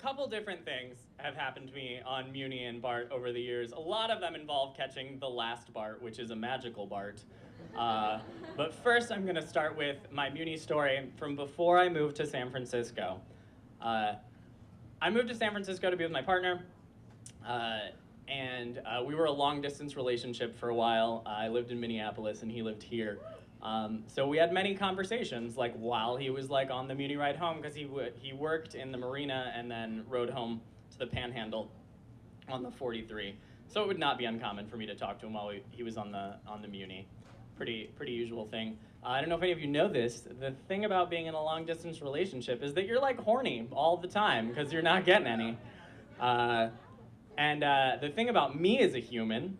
couple different things have happened to me on Muni and Bart over the years. A lot of them involve catching the last Bart, which is a magical Bart. But first, I'm going to start with my Muni story from before I moved to San Francisco. I moved to San Francisco to be with my partner, and we were a long-distance relationship for a while. I lived in Minneapolis, and he lived here. So we had many conversations, like while he was like on the Muni ride home, because he worked in the marina and then rode home to the Panhandle on the 43. So it would not be uncommon for me to talk to him while he was on the Muni. Pretty usual thing. I don't know if any of you know this. The thing about being in a long distance relationship is that you're like horny all the time because you're not getting any. And the thing about me as a human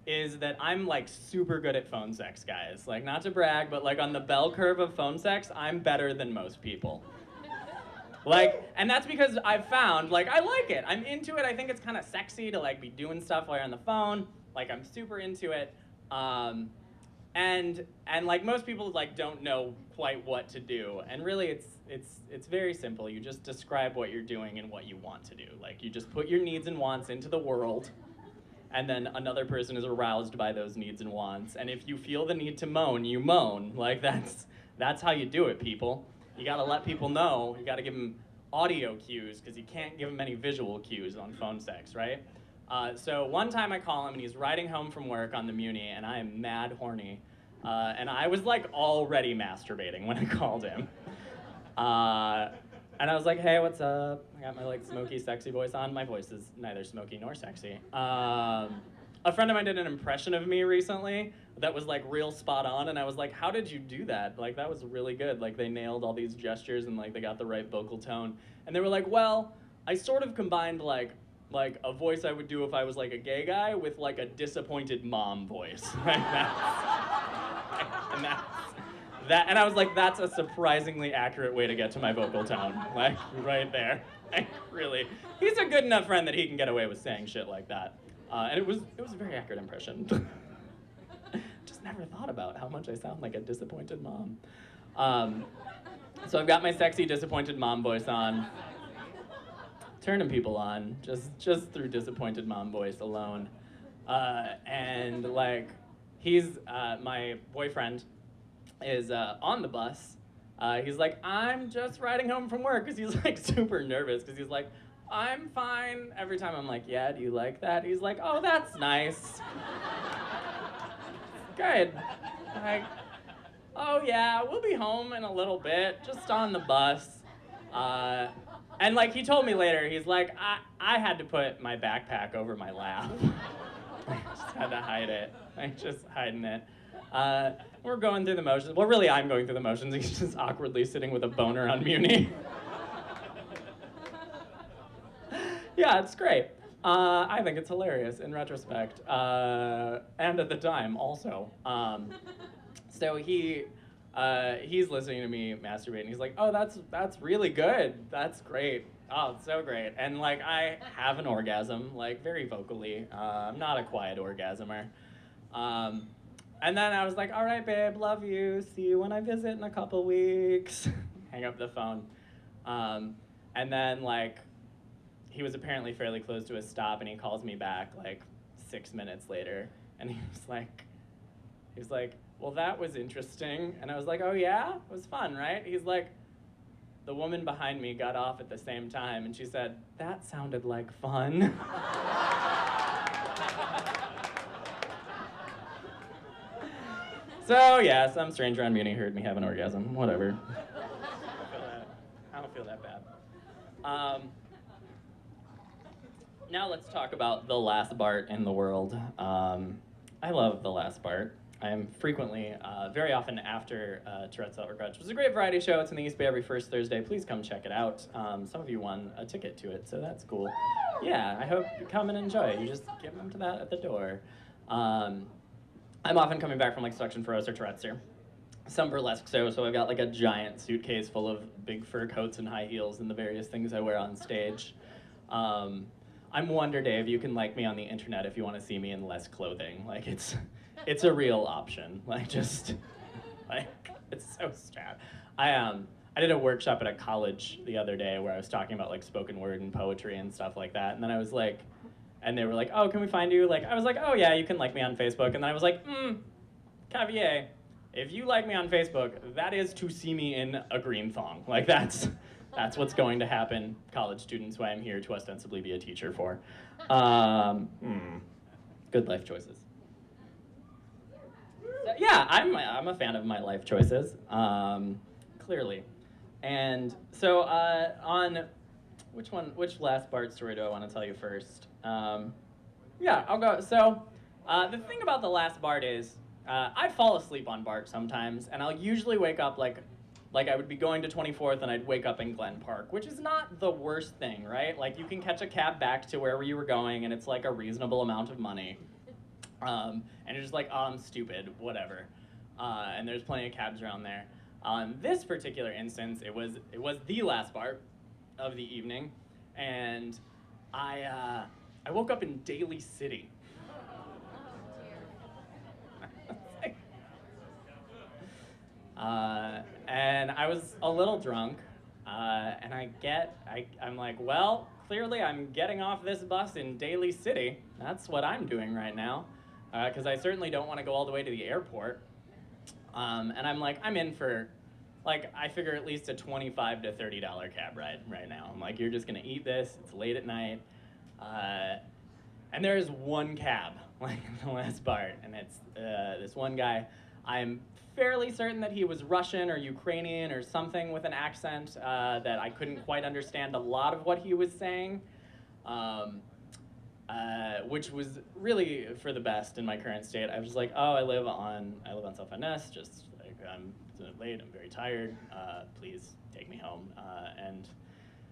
is that I'm like super good at phone sex, guys. Like, not to brag, but like on the bell curve of phone sex, I'm better than most people. Like, and that's because I've found, like, I like it. I'm into it. I think it's kind of sexy to like be doing stuff while you're on the phone. Like, I'm super into it. And like most people like don't know quite what to do. And really it's very simple. You just describe what you're doing and what you want to do. Like, you just put your needs and wants into the world, and then another person is aroused by those needs and wants. And if you feel the need to moan, you moan. Like, that's how you do it, people. You gotta let people know. You gotta give them audio cues, because you can't give them any visual cues on phone sex, right? So one time I call him, and he's riding home from work on the Muni, and I am mad horny. And I was like already masturbating when I called him. And I was like, hey, what's up? I got my like smoky, sexy voice on. My voice is neither smoky nor sexy. A friend of mine did an impression of me recently that was like real spot on, and I was like, how did you do that? Like, that was really good. Like, they nailed all these gestures, and like they got the right vocal tone. And they were like, well, I sort of combined like a voice I would do if I was like a gay guy with like a disappointed mom voice. And I was like, that's a surprisingly accurate way to get to my vocal tone. Like, right there. Like, really. He's a good enough friend that he can get away with saying shit like that. And it was a very accurate impression. Just never thought about how much I sound like a disappointed mom. So I've got my sexy disappointed mom voice on. Turning people on, just through disappointed mom voice alone. And like, he's, my boyfriend is on the bus. He's like, I'm just riding home from work, because he's like super nervous, because he's like, I'm fine. Every time I'm like, yeah, do you like that? He's like, oh, that's nice. Good. Like, oh yeah, we'll be home in a little bit, just on the bus. And like, he told me later, he's like, I had to put my backpack over my lap. I just had to hide it. I'm just hiding it. We're going through the motions. Well, really, I'm going through the motions. He's just awkwardly sitting with a boner on Muni. Yeah, it's great. I think it's hilarious in retrospect. And at the time, also. So he's listening to me masturbate, and he's like, oh, that's really good. That's great. Oh, it's so great. And like, I have an orgasm, like very vocally. I'm not a quiet orgasmer. And then I was like, all right, babe, love you. See you when I visit in a couple weeks. Hang up the phone. And then like, he was apparently fairly close to a stop, and he calls me back like 6 minutes later, and he was like, well, that was interesting. And I was like, oh yeah? It was fun, right? He's like, the woman behind me got off at the same time, and she said, that sounded like fun. So yeah, some stranger on Muni heard me have an orgasm, whatever. I don't feel that bad. Now let's talk about the last Bart in the world. I love the last Bart. I am frequently, very often after Tourette's Out Grudge, which is a great variety show. It's in the East Bay every first Thursday. Please come check it out. Some of you won a ticket to it, so that's cool. Yeah, I hope you come and enjoy it. You just give them to that at the door. I'm often coming back from like Section for Us or Tourette's here. Some burlesque show, so I've got like a giant suitcase full of big fur coats and high heels and the various things I wear on stage. I'm Wonder Dave. You can like me on the internet if you want to see me in less clothing. Like, it's a real option. Like, just like, it's so sad. I did a workshop at a college the other day where I was talking about like spoken word and poetry and stuff like that, and then I was like, and they were like, oh, can we find you? Like, I was like, oh yeah, you can like me on Facebook, and then I was like, Cavier, if you like me on Facebook, that is to see me in a green thong. Like that's what's going to happen, college students, who I am here to ostensibly be a teacher for. Good life choices. So, yeah, I'm a fan of my life choices, clearly. And so on which last Bart story do I want to tell you first? Yeah, I'll go. So the thing about the last Bart is I fall asleep on Bart sometimes, and I'll usually wake up like I would be going to 24th and I'd wake up in Glen Park, which is not the worst thing, right? Like you can catch a cab back to wherever you were going, and it's like a reasonable amount of money. And you're just like, oh, I'm stupid, whatever. And there's plenty of cabs around there. On this particular instance, it was the last Bart of the evening, and I woke up in Daly City. And I was a little drunk, and I'm like, well, clearly I'm getting off this bus in Daly City. That's what I'm doing right now, because I certainly don't want to go all the way to the airport. And I'm like, I'm in for, like, I figure at least a $25 to $30 cab ride right now. I'm like, you're just gonna eat this, it's late at night. And there is one cab, like the last Bart, and it's this one guy. I'm fairly certain that he was Russian or Ukrainian or something with an accent that I couldn't quite understand a lot of what he was saying, which was really for the best in my current state. I was just like, oh, I live on South Van Ness, just like I'm late, I'm very tired, please take me home. And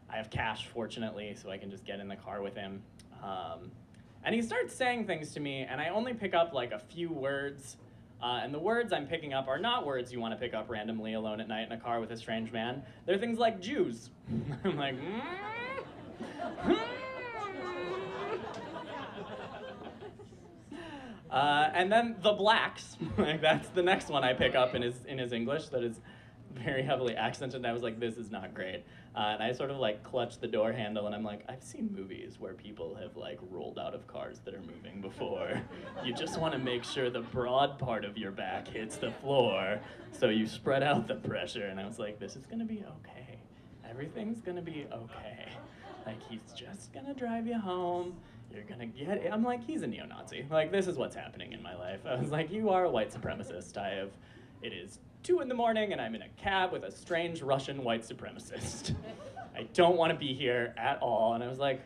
I have cash, fortunately, so I can just get in the car with him. And he starts saying things to me, and I only pick up like a few words. And the words I'm picking up are not words you want to pick up randomly alone at night in a car with a strange man. They're things like Jews. I'm like, and then the blacks. Like that's the next one I pick up in his English that is very heavily accented. And I was like, this is not great. And I sort of like clutched the door handle, and I'm like, I've seen movies where people have like rolled out of cars that are moving before. You just want to make sure the broad part of your back hits the floor, so you spread out the pressure. And I was like, this is gonna be okay. Everything's gonna be okay. Like he's just gonna drive you home. You're gonna get it. I'm like, he's a neo-Nazi. Like this is what's happening in my life. I was like, you are a white supremacist. It is 2 in the morning and I'm in a cab with a strange Russian white supremacist. I don't want to be here at all. And I was like,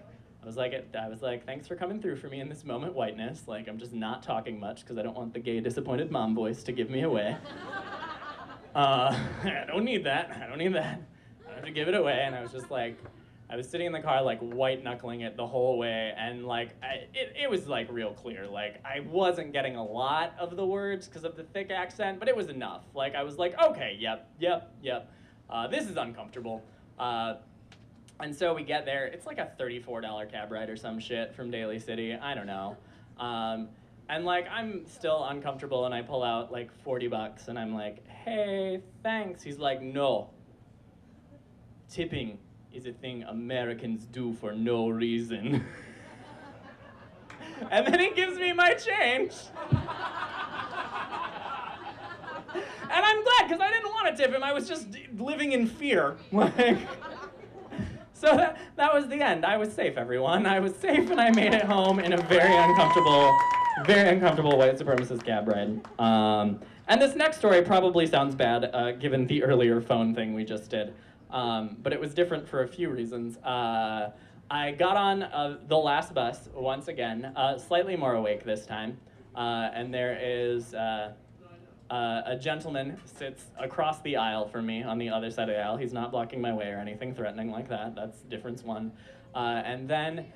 thanks for coming through for me in this moment, whiteness. Like, I'm just not talking much because I don't want the gay disappointed mom voice to give me away. I don't need that. I don't have to give it away. And I was just like, I was sitting in the car like white knuckling it the whole way, and like it was like real clear. Like I wasn't getting a lot of the words because of the thick accent, but it was enough. Like I was like, okay, yep. This is uncomfortable. And so we get there. It's like a $34 cab ride or some shit from Daly City. I don't know. And like I'm still uncomfortable, and I pull out like $40, and I'm like, hey, thanks. He's like, no. Tipping is a thing Americans do for no reason. And then he gives me my change. And I'm glad, because I didn't want to tip him. I was just living in fear. Like, so that was the end. I was safe, everyone. I was safe, and I made it home in a very uncomfortable white supremacist cab ride. And this next story probably sounds bad, given the earlier phone thing we just did. But it was different for a few reasons. I got on the last bus once again, slightly more awake this time, and there is a gentleman sits across the aisle from me on the other side of the aisle. He's not blocking my way or anything threatening like that. That's difference one. And then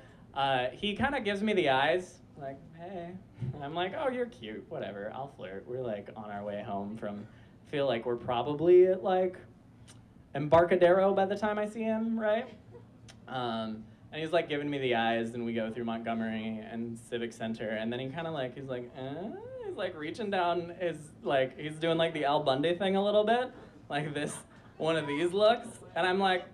he kind of gives me the eyes, like, hey. And I'm like, oh, you're cute, whatever, I'll flirt. We're like on our way home from, feel like we're probably at like, Embarcadero by the time I see him, right? And he's like giving me the eyes, and we go through Montgomery and Civic Center, and then he kind of like, he's like reaching down his, like, he's doing like the Al Bundy thing a little bit, like this one of these looks, and I'm like,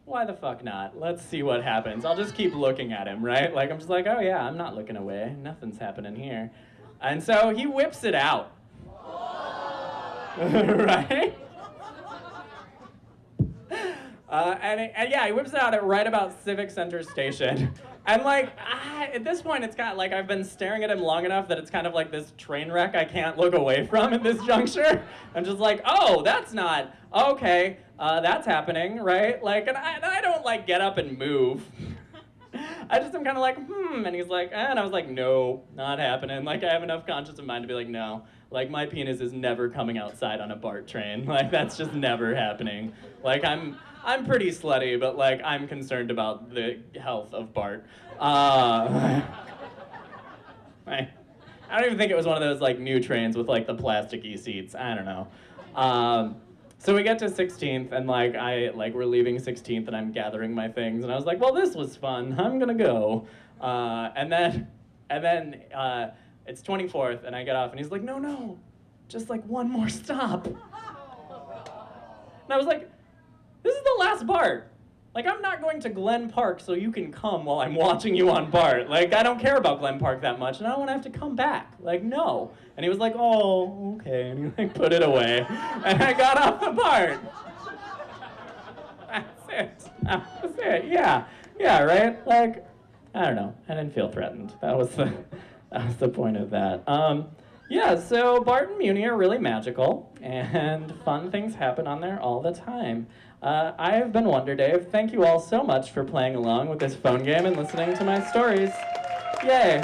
why the fuck not? Let's see what happens. I'll just keep looking at him, right? Like, I'm just like, oh yeah, I'm not looking away. Nothing's happening here. And so he whips it out. Right? And yeah, he whips it out at right about Civic Center Station. And like, at this point, it's kind of like I've been staring at him long enough that it's kind of like this train wreck I can't look away from at this juncture. I'm just like, oh, that's not, okay, that's happening, right? Like, and I don't like get up and move. I just am kind of like, and he's like, and I was like, no, not happening. Like, I have enough conscience of mind to be like, no, like, my penis is never coming outside on a BART train. Like, that's just never happening. Like, I'm pretty slutty, but like, I'm concerned about the health of BART. I don't even think it was one of those like new trains with like the plasticky seats. I don't know. So we get to 16th, and like we're leaving 16th, and I'm gathering my things, and I was like, well, this was fun. I'm gonna go. And then it's 24th, and I get off, and he's like, no, just like one more stop. And I was like, this is the last BART. Like, I'm not going to Glen Park so you can come while I'm watching you on BART. Like, I don't care about Glen Park that much, and I don't want to have to come back. Like, no. And he was like, oh, okay, and he like put it away. And I got off the BART. That's it, yeah, right? Like, I don't know, I didn't feel threatened. That was the point of that. Yeah, so BART and Muni are really magical, and fun things happen on there all the time. I have been Wonder Dave. Thank you all so much for playing along with this phone game and listening to my stories. Yay.